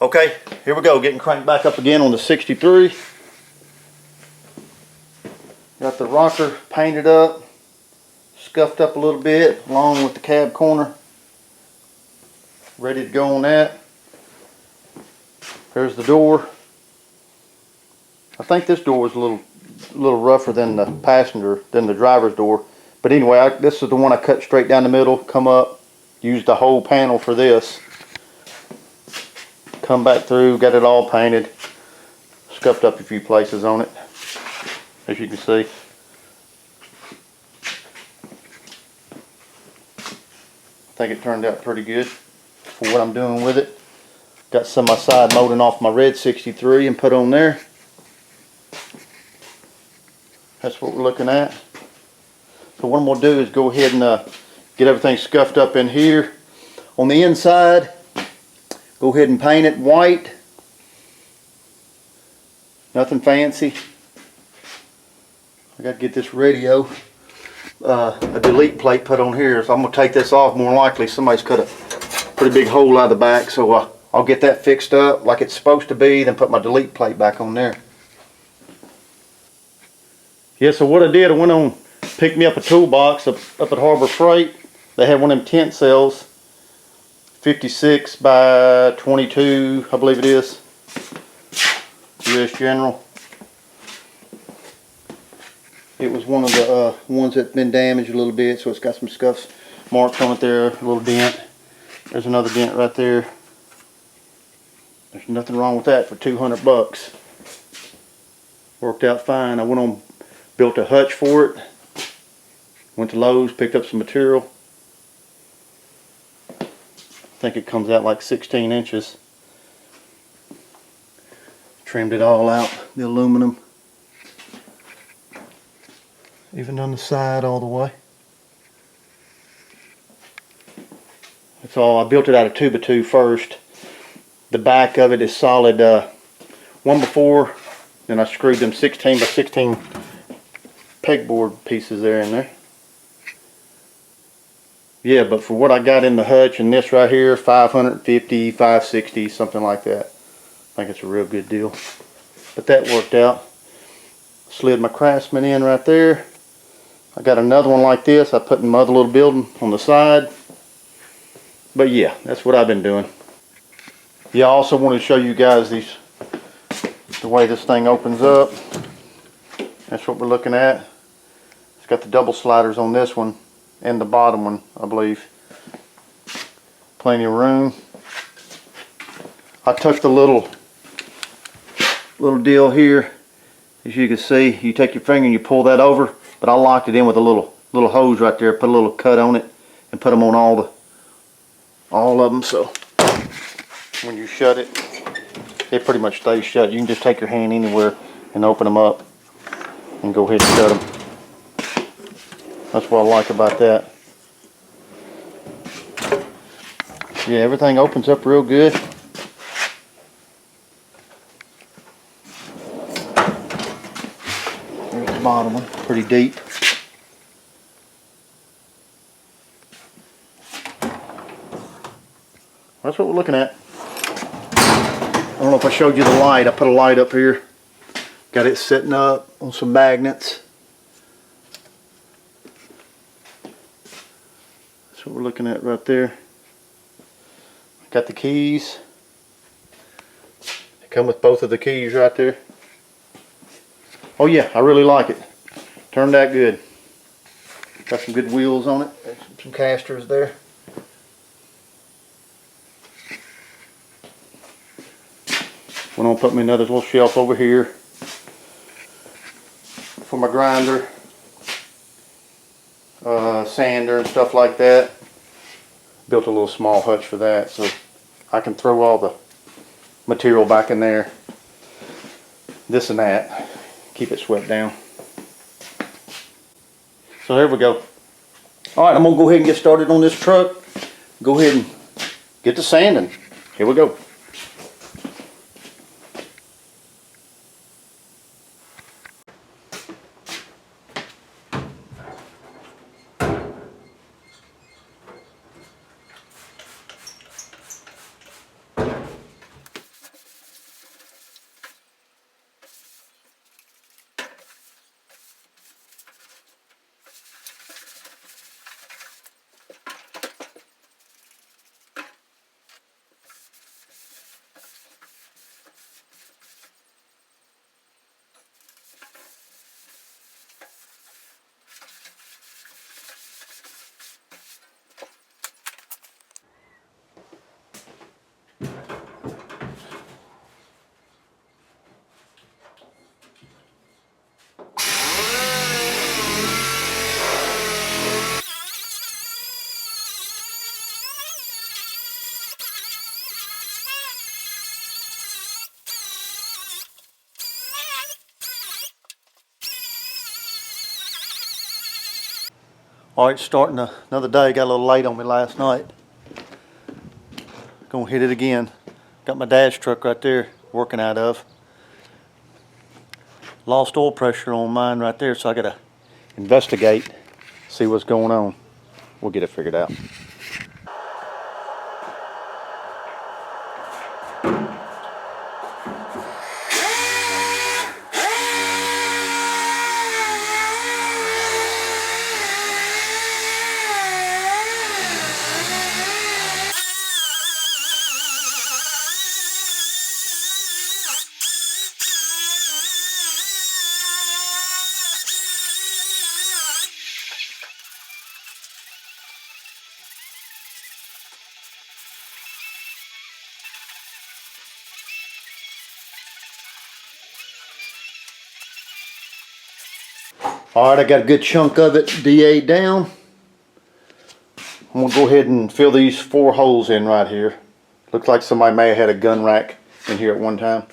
Okay, here we go, getting cranked back up again on the 63. Got the rocker painted up, scuffed up a little bit along with the cab corner. Ready to go on that. There's the door. I think this door was a little rougher than the driver's door. But anyway, this is the one I cut straight down the middle, come up, used the whole panel for this. Come back through, got it all painted, scuffed up a few places on it, as you can see. I think it turned out pretty good for what I'm doing with it. Got some of my side molding off my red 63 and put on there. That's what we're looking at. So what I'm going to do is go ahead and get everything scuffed up in here. On the inside, go ahead and paint it white. Nothing fancy. I got to get this radio, a delete plate put on here. So I'm going to take this off. More likely somebody's cut a pretty big hole out of the back. So I'll get that fixed up like it's supposed to be, then put my delete plate back on there. Yeah, so what I did, I went on, picked me up a toolbox up at Harbor Freight. They had one of them tent cells. 56 by 22, I believe it is. U.S. General. It was one of the ones that's been damaged a little bit, so it's got some scuffs, marks on it there, a little dent. There's another dent right there. There's nothing wrong with that for 200 bucks. Worked out fine. I went on, built a hutch for it. Went to Lowe's, picked up some material. I think it comes out like 16 inches. Trimmed it all out, the aluminum. Even on the side all the way. That's all. I built it out of 2x2 first. The back of it is solid 1x4. Then I screwed them 16 by 16 pegboard pieces there in there. Yeah, but for what I got in the hutch and this right here, 550, 560, something like that. I think it's a real good deal. But that worked out. Slid my Craftsman in right there. I got another one like this I put in my other little building on the side. But yeah, that's what I've been doing. Yeah, I also wanted to show you guys the way this thing opens up. That's what we're looking at. It's got the double sliders on this one and the bottom one, I believe. Plenty of room. I took the little deal here. As you can see, you take your finger and you pull that over, but I locked it in with a little hose right there, put a little cut on it and put them on all of them, so when you shut it, it pretty much stays shut. You can just take your hand anywhere and open them up and go ahead and shut them. That's what I like about that. Yeah, everything opens up real good. There's the bottom one, pretty deep. That's what we're looking at. I don't know if I showed you the light. I put a light up here. Got it sitting up on some magnets. That's what we're looking at right there. Got the keys. They come with both of the keys right there. Oh yeah, I really like it. Turned out good. Got some good wheels on it. There's some casters there. Went on, put me another little shelf over here for my grinder, sander and stuff like that. Built a little small hutch for that, so I can throw all the material back in there, this and that, keep it swept down. So there we go. Alright, I'm going to go ahead and get started on this truck. Go ahead and get to sanding. Here we go. Alright, starting another day. Got a little late on me last night. Gonna hit it again. Got my dash truck right there working out of. Lost oil pressure on mine right there, so I gotta investigate, see what's going on. We'll get it figured out. Alright, I got a good chunk of it DA'd down. I'm gonna go ahead and fill these 4 holes in right here. Looks like somebody may have had a gun rack in here at one time.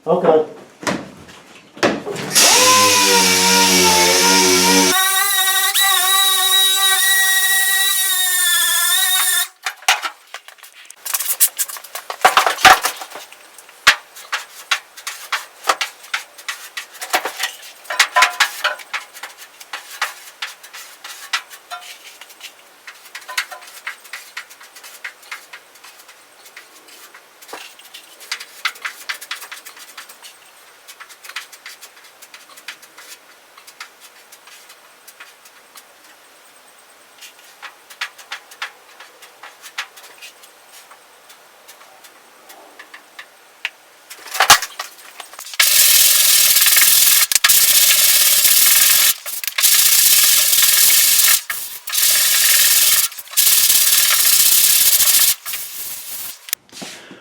Okay.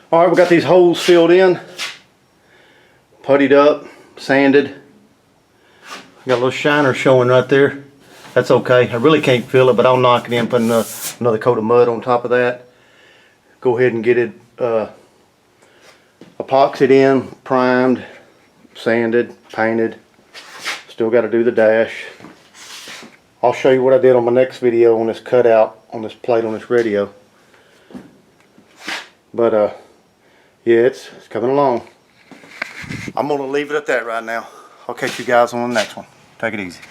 All right, we got these holes filled in, puttied up, sanded. Got a little shiner showing right there. That's okay. I really can't feel it, but I'll knock it in, put another coat of mud on top of that. Go ahead and get it epoxied in, primed, sanded, painted. Still got to do the dash. I'll show you what I did on my next video on this cutout on this plate on this radio. But yeah, it's coming along. I'm gonna leave it at that right now. I'll catch you guys on the next one. Take it easy.